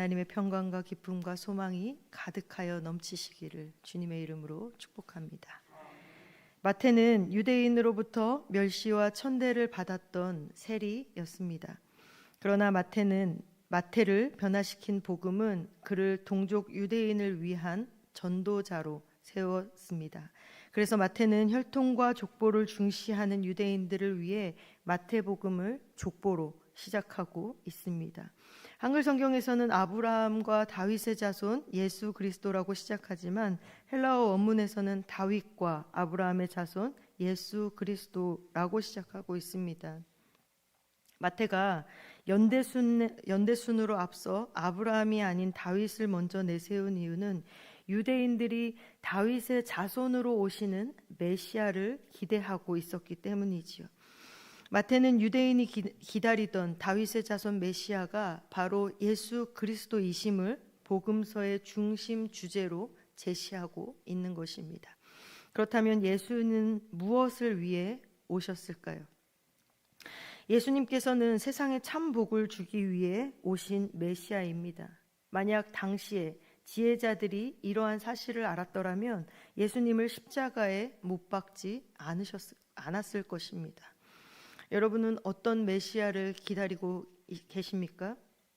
하나님의 평강과 기쁨과 소망이 가득하여 넘치시기를 주님의 이름으로 축복합니다. 마태는 유대인으로부터 멸시와 천대를 받았던 세리였습니다. 그러나 마태를 변화시킨 복음은 그를 동족 유대인을 위한 전도자로 세웠습니다. 그래서 마태는 혈통과 족보를 중시하는 유대인들을 위해 마태복음을 족보로 시작하고 있습니다. 한글 성경에서는 아브라함과 다윗의 자손 예수 그리스도라고 시작하지만 헬라어 원문에서는 다윗과 아브라함의 자손 예수 그리스도라고 시작하고 있습니다. 마태가 연대순으로 앞서 아브라함이 아닌 다윗을 먼저 내세운 이유는 유대인들이 다윗의 자손으로 오시는 메시아를 기대하고 있었기 때문이지요. 마태는 유대인이 기다리던 다윗의 자손 메시아가 바로 예수 그리스도이심을 복음서의 중심 주제로 제시하고 있는 것입니다. 그렇다면 예수는 무엇을 위해 오셨을까요? 예수님께서는 세상에 참 복을 주기 위해 오신 메시아입니다. 만약 당시에 지혜자들이 이러한 사실을 알았더라면 예수님을 십자가에 못 박지 않았을 것입니다. 여러분은 어떤 메시아를 기다리고 계십니까?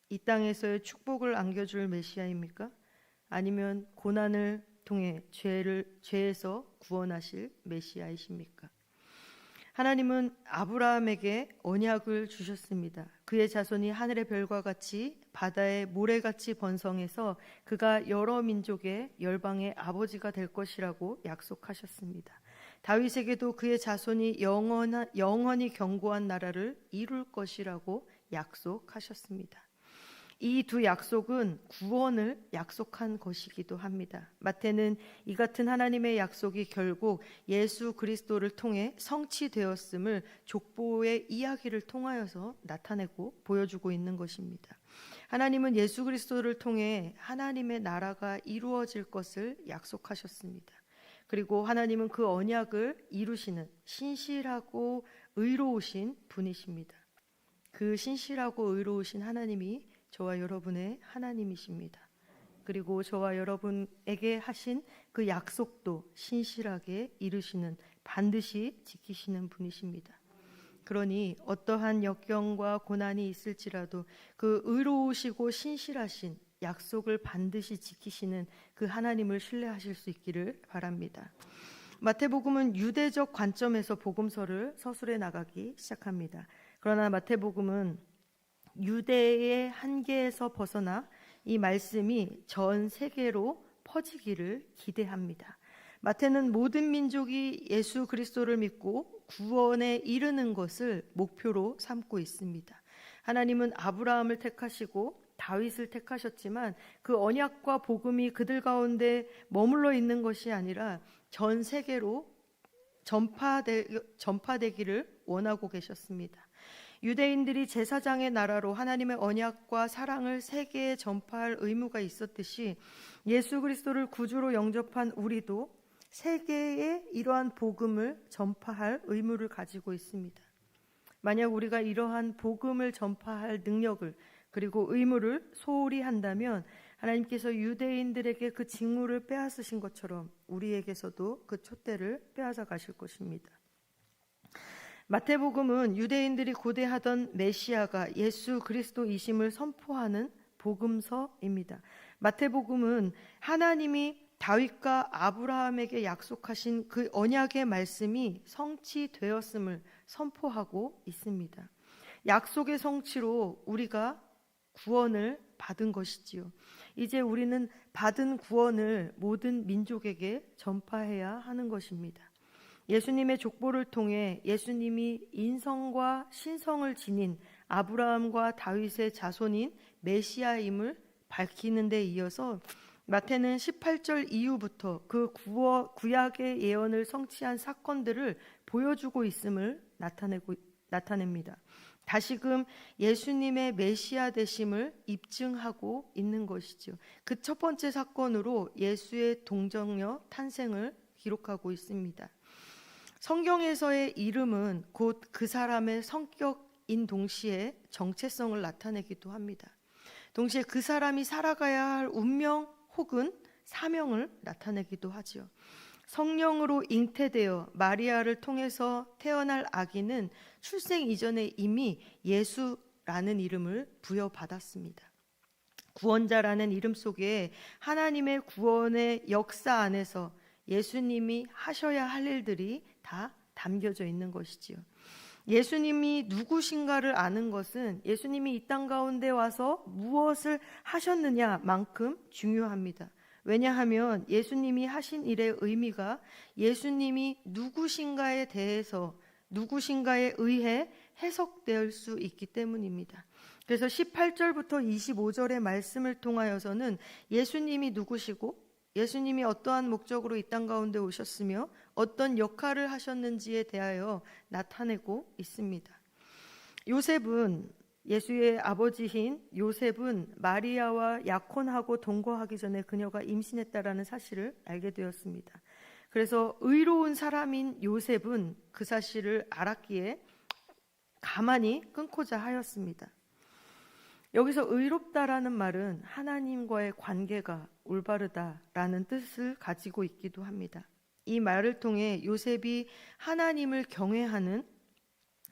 이 땅에서의 축복을 안겨줄 메시아입니까? 아니면 고난을 통해 죄에서 구원하실 메시아이십니까? 하나님은 아브라함에게 언약을 주셨습니다. 그의 자손이 하늘의 별과 같이 바다의 모래같이 번성해서 그가 여러 민족의 열방의 아버지가 될 것이라고 약속하셨습니다. 다윗에게도 그의 자손이 영원히 견고한 나라를 이룰 것이라고 약속하셨습니다. 이 두 약속은 구원을 약속한 것이기도 합니다. 마태는 이 같은 하나님의 약속이 결국 예수 그리스도를 통해 성취되었음을 족보의 이야기를 통하여서 나타내고 보여주고 있는 것입니다. 하나님은 예수 그리스도를 통해 하나님의 나라가 이루어질 것을 약속하셨습니다. 그리고 하나님은 그 언약을 이루시는 신실하고 의로우신 분이십니다. 그 신실하고 의로우신 하나님이 저와 여러분의 하나님이십니다. 그리고 저와 여러분에게 하신 그 약속도 신실하게 이루시는, 반드시 지키시는 분이십니다. 그러니 어떠한 역경과 고난이 있을지라도 그 의로우시고 신실하신 약속을 반드시 지키시는 그 하나님을 신뢰하실 수 있기를 바랍니다. 마태복음은 유대적 관점에서 복음서를 서술해 나가기 시작합니다. 그러나 마태복음은 유대의 한계에서 벗어나 이 말씀이 전 세계로 퍼지기를 기대합니다. 마태는 모든 민족이 예수 그리스도를 믿고 구원에 이르는 것을 목표로 삼고 있습니다. 하나님은 아브라함을 택하시고 다윗을 택하셨지만 그 언약과 복음이 그들 가운데 머물러 있는 것이 아니라 전 세계로 전파되기를 원하고 계셨습니다. 유대인들이 제사장의 나라로 하나님의 언약과 사랑을 세계에 전파할 의무가 있었듯이 예수 그리스도를 구주로 영접한 우리도 세계에 이러한 복음을 전파할 의무를 가지고 있습니다. 만약 우리가 이러한 복음을 전파할 능력을 그리고 의무를 소홀히 한다면 하나님께서 유대인들에게 그 직무를 빼앗으신 것처럼 우리에게서도 그 촛대를 빼앗아 가실 것입니다. 마태복음은 유대인들이 고대하던 메시아가 예수 그리스도이심을 선포하는 복음서입니다. 마태복음은 하나님이 다윗과 아브라함에게 약속하신 그 언약의 말씀이 성취되었음을 선포하고 있습니다. 약속의 성취로 우리가 구원을 받은 것이지요. 이제 우리는 받은 구원을 모든 민족에게 전파해야 하는 것입니다. 예수님의 족보를 통해 예수님이 인성과 신성을 지닌 아브라함과 다윗의 자손인 메시아임을 밝히는 데 이어서 마태는 18절 이후부터 그 구약의 예언을 성취한 사건들을 보여주고 있음을 나타냅니다. 다시금 예수님의 메시아 되심을 입증하고 있는 것이죠. 그 첫 번째 사건으로 예수의 동정녀 탄생을 기록하고 있습니다. 성경에서의 이름은 곧 그 사람의 성격인 동시에 정체성을 나타내기도 합니다. 동시에 그 사람이 살아가야 할 운명 혹은 사명을 나타내기도 하지요. 성령으로 잉태되어 마리아를 통해서 태어날 아기는 출생 이전에 이미 예수라는 이름을 부여받았습니다. 구원자라는 이름 속에 하나님의 구원의 역사 안에서 예수님이 하셔야 할 일들이 다 담겨져 있는 것이지요. 예수님이 누구신가를 아는 것은 예수님이 이 땅 가운데 와서 무엇을 하셨느냐만큼 중요합니다. 왜냐하면 예수님이 하신 일의 의미가 예수님이 누구신가에 대해서 누구신가에 의해 해석될 수 있기 때문입니다. 그래서 18절부터 25절의 말씀을 통하여서는 예수님이 누구시고 예수님이 어떠한 목적으로 이 땅 가운데 오셨으며 어떤 역할을 하셨는지에 대하여 나타내고 있습니다. 요셉은 예수의 아버지인 요셉은 마리아와 약혼하고 동거하기 전에 그녀가 임신했다라는 사실을 알게 되었습니다. 그래서 의로운 사람인 요셉은 그 사실을 알았기에 가만히 끊고자 하였습니다. 여기서 의롭다라는 말은 하나님과의 관계가 올바르다라는 뜻을 가지고 있기도 합니다. 이 말을 통해 요셉이 하나님을 경외하는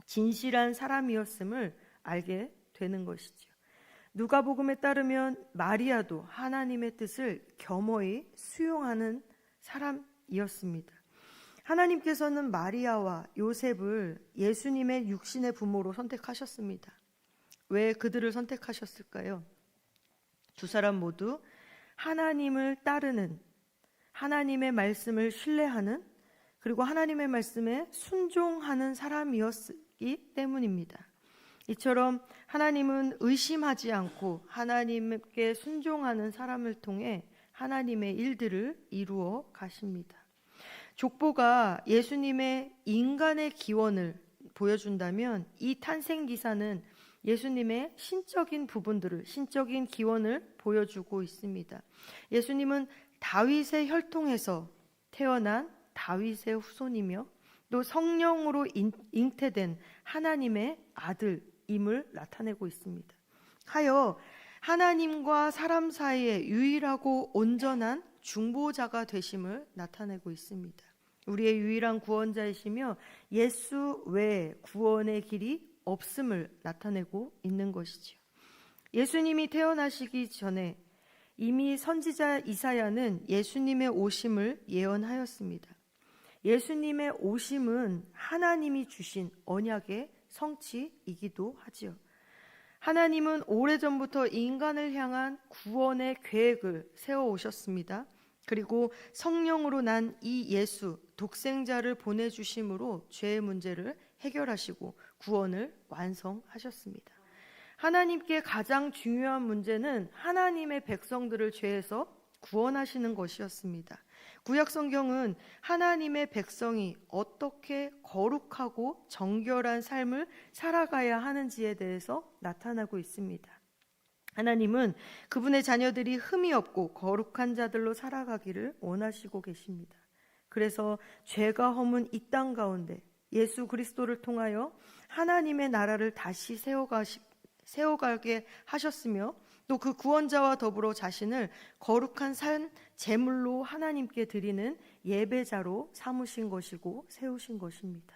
진실한 사람이었음을 알게 되는 것이죠. 누가복음에 따르면 마리아도 하나님의 뜻을 겸허히 수용하는 사람이었습니다. 하나님께서는 마리아와 요셉을 예수님의 육신의 부모로 선택하셨습니다. 왜 그들을 선택하셨을까요? 두 사람 모두 하나님을 따르는, 하나님의 말씀을 신뢰하는, 그리고 하나님의 말씀에 순종하는 사람이었기 때문입니다. 이처럼 하나님은 의심하지 않고 하나님께 순종하는 사람을 통해 하나님의 일들을 이루어 가십니다. 족보가 예수님의 인간의 기원을 보여준다면 이 탄생 기사는 예수님의 신적인 부분들을, 신적인 기원을 보여주고 있습니다. 예수님은 다윗의 혈통에서 태어난 다윗의 후손이며 또 성령으로 잉태된 하나님의 아들임을 나타내고 있습니다. 하여 하나님과 사람 사이에 유일하고 온전한 중보자가 되심을 나타내고 있습니다. 우리의 유일한 구원자이시며 예수 외에 구원의 길이 없음을 나타내고 있는 것이지요. 예수님이 태어나시기 전에 이미 선지자 이사야는 예수님의 오심을 예언하였습니다. 예수님의 오심은 하나님이 주신 언약의 성취이기도 하지요. 하나님은 오래전부터 인간을 향한 구원의 계획을 세워오셨습니다. 그리고 성령으로 난 이 예수 독생자를 보내주심으로 죄의 문제를 해결하시고 구원을 완성하셨습니다. 하나님께 가장 중요한 문제는 하나님의 백성들을 죄에서 구원하시는 것이었습니다. 구약 성경은 하나님의 백성이 어떻게 거룩하고 정결한 삶을 살아가야 하는지에 대해서 나타나고 있습니다. 하나님은 그분의 자녀들이 흠이 없고 거룩한 자들로 살아가기를 원하시고 계십니다. 그래서 죄가 허문 이 땅 가운데 예수 그리스도를 통하여 하나님의 나라를 다시 세워가게 하셨으며 또 그 구원자와 더불어 자신을 거룩한 산 제물로 하나님께 드리는 예배자로 삼으신 것이고 세우신 것입니다.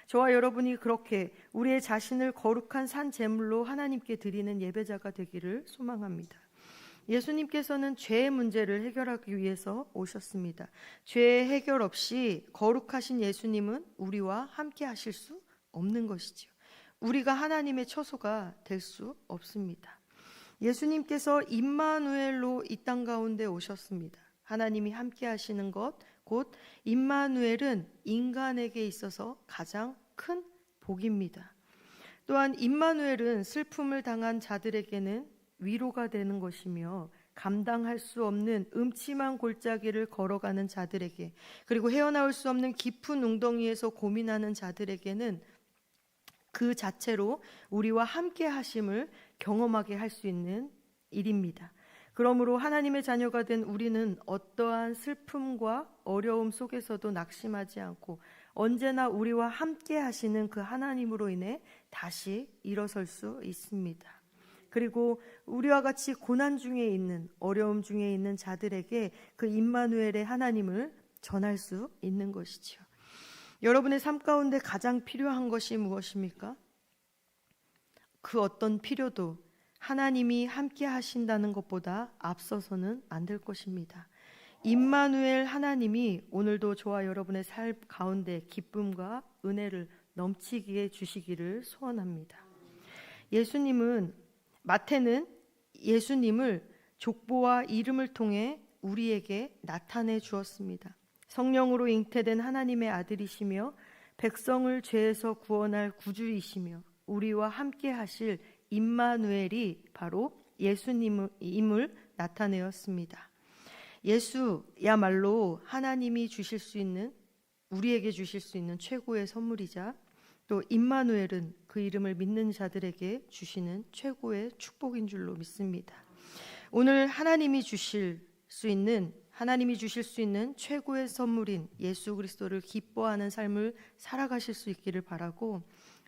저와 여러분이 그렇게 우리의 자신을 거룩한 산 제물로 하나님께 드리는 예배자가 되기를 소망합니다. 예수님께서는 죄의 문제를 해결하기 위해서 오셨습니다. 죄의 해결 없이 거룩하신 예수님은 우리와 함께 하실 수 없는 것이지요. 우리가 하나님의 처소가 될 수 없습니다. 예수님께서 임마누엘로 이 땅 가운데 오셨습니다. 하나님이 함께 하시는 것, 곧 임마누엘은 인간에게 있어서 가장 큰 복입니다. 또한 임마누엘은 슬픔을 당한 자들에게는 위로가 되는 것이며 감당할 수 없는 음침한 골짜기를 걸어가는 자들에게, 그리고 헤어나올 수 없는 깊은 웅덩이에서 고민하는 자들에게는 그 자체로 우리와 함께 하심을 경험하게 할 수 있는 일입니다. 그러므로 하나님의 자녀가 된 우리는 어떠한 슬픔과 어려움 속에서도 낙심하지 않고 언제나 우리와 함께 하시는 그 하나님으로 인해 다시 일어설 수 있습니다. 그리고 우리와 같이 고난 중에 있는, 어려움 중에 있는 자들에게 그 임마누엘의 하나님을 전할 수 있는 것이지요. 여러분의 삶 가운데 가장 필요한 것이 무엇입니까? 그 어떤 필요도 하나님이 함께 하신다는 것보다 앞서서는 안 될 것입니다. 임마누엘 하나님이 오늘도 저와 여러분의 삶 가운데 기쁨과 은혜를 넘치게 주시기를 소원합니다. 마태는 예수님을 족보와 이름을 통해 우리에게 나타내 주었습니다. 성령으로 잉태된 하나님의 아들이시며 백성을 죄에서 구원할 구주이시며 우리와 함께 하실 임마누엘이 바로 예수님임을 나타내었습니다. 예수야말로 하나님이 주실 수 있는, 우리에게 주실 수 있는 최고의 선물이자 또 임마누엘은 그 이름을 믿는 자들에게 주시는 최고의 축복인 줄로 믿습니다. 오늘 하나님이 주실 수 있는 최고의 선물인 예수 그리스도를 기뻐하는 삶을 살아가실 수 있기를 바라고,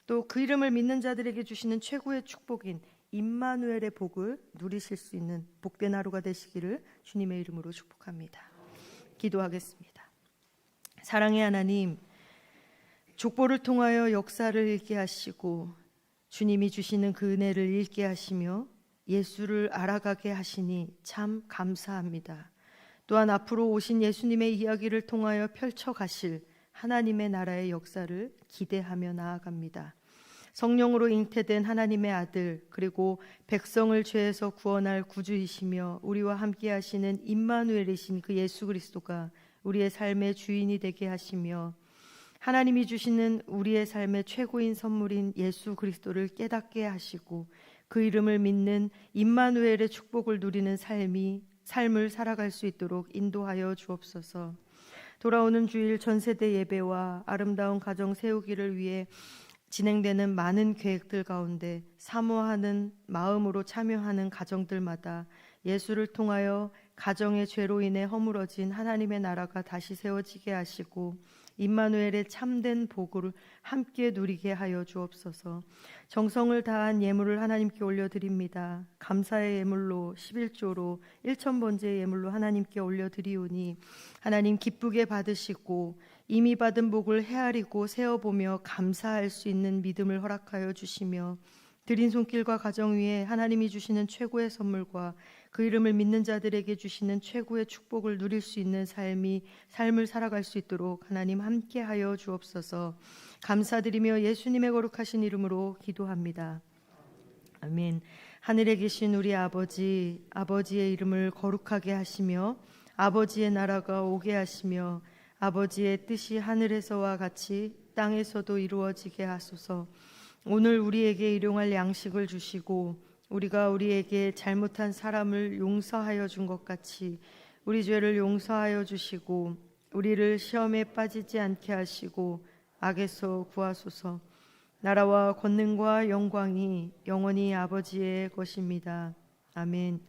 또 그 이름을 믿는 자들에게 주시는 최고의 축복인 임마누엘의 복을 누리실 수 있는 복된 하루가 되시기를 주님의 이름으로 축복합니다. 기도하겠습니다. 사랑의 하나님, 족보를 통하여 역사를 읽게 하시고 주님이 주시는 그 은혜를 읽게 하시며 예수를 알아가게 하시니 참 감사합니다. 또한 앞으로 오신 예수님의 이야기를 통하여 펼쳐가실 하나님의 나라의 역사를 기대하며 나아갑니다. 성령으로 잉태된 하나님의 아들, 그리고 백성을 죄에서 구원할 구주이시며 우리와 함께 하시는 임마누엘이신 그 예수 그리스도가 우리의 삶의 주인이 되게 하시며 하나님이 주시는 우리의 삶의 최고인 선물인 예수 그리스도를 깨닫게 하시고 그 이름을 믿는 임마누엘의 축복을 누리는 삶을 살아갈 수 있도록 인도하여 주옵소서. 돌아오는 주일 전세대 예배와 아름다운 가정 세우기를 위해 진행되는 많은 계획들 가운데 사모하는 마음으로 참여하는 가정들마다 예수를 통하여 가정의 죄로 인해 허물어진 하나님의 나라가 다시 세워지게 하시고 임마누엘의 참된 복을 함께 누리게 하여 주옵소서. 정성을 다한 예물을 하나님께 올려드립니다. 감사의 예물로 11조로 1,000번째 예물로 하나님께 올려드리오니 하나님 기쁘게 받으시고 이미 받은 복을 헤아리고 세어보며 감사할 수 있는 믿음을 허락하여 주시며 드린 손길과 가정 위에 하나님이 주시는 최고의 선물과 그 이름을 믿는 자들에게 주시는 최고의 축복을 누릴 수 있는 삶을 살아갈 수 있도록 하나님 함께하여 주옵소서. 감사드리며 예수님의 거룩하신 이름으로 기도합니다. 아멘. 하늘에 계신 우리 아버지, 아버지의 이름을 거룩하게 하시며 아버지의 나라가 오게 하시며 아버지의 뜻이 하늘에서와 같이 땅에서도 이루어지게 하소서. 오늘 우리에게 일용할 양식을 주시고 우리가 우리에게 잘못한 사람을 용서하여 준 것 같이 우리 죄를 용서하여 주시고 우리를 시험에 빠지지 않게 하시고 악에서 구하소서. 나라와 권능과 영광이 영원히 아버지의 것입니다. 아멘.